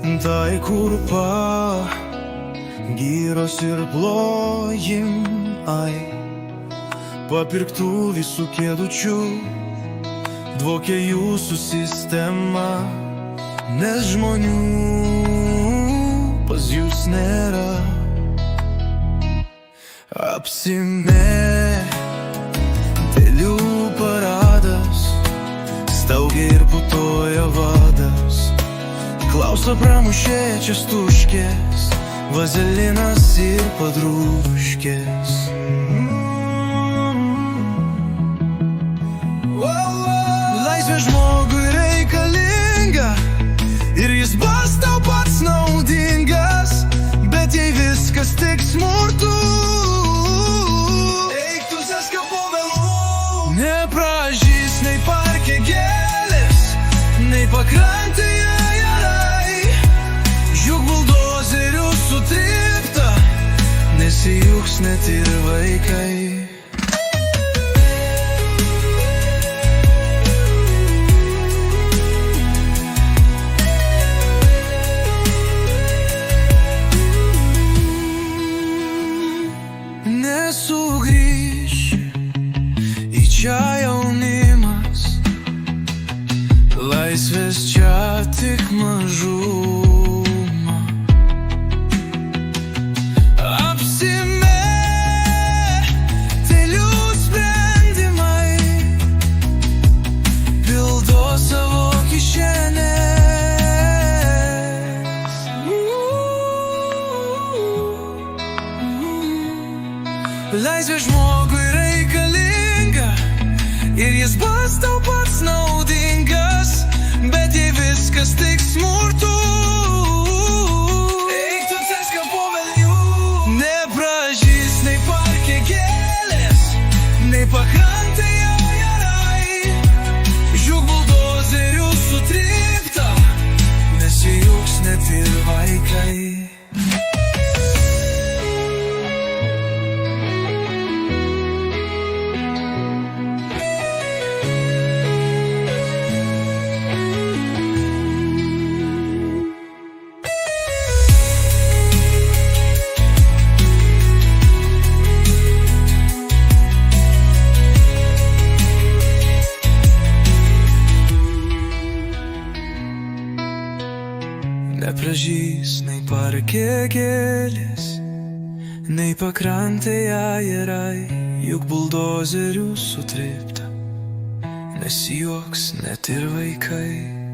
Tai kurpa, gyros ir plojimai, papirktų visų kėdučių, dvokia jūsų sistema, nes žmonių pas jūs nėra. Apsimetėlių paradas, staugia ir putoja vadas, klauso pramušė čia stuškės, vazelinas ir padrūškės. Laisvė žmogui reikalinga ir jis bus tau pats naudingas, bet jei viskas tik smurtu, eik tu seska po vėlų. Nepražys nei parke gėlės, nei pakrantėje erai, juk buldozerių sutrypta, nesijuks net ir vaikai. Nesugrįš į čia jaunimas, laisvės čia tik mažuma. Apsimetėlių sprendimai pildo savo kišenės. Laisvė žmogui reikalinga ir jis bus tau pats naudingas, bet jei viskas tik smurtu, eik tu seska po velnių. Nepražys nei parke gėlės, nei pakrantėje erai, juk buldozerių sutrypta, nesijuks net ir vaikai. Nepražys nei parke gėlės, nei pakrantėje erai, juk buldozerių sutrypta, nesijuoks net ir vaikai.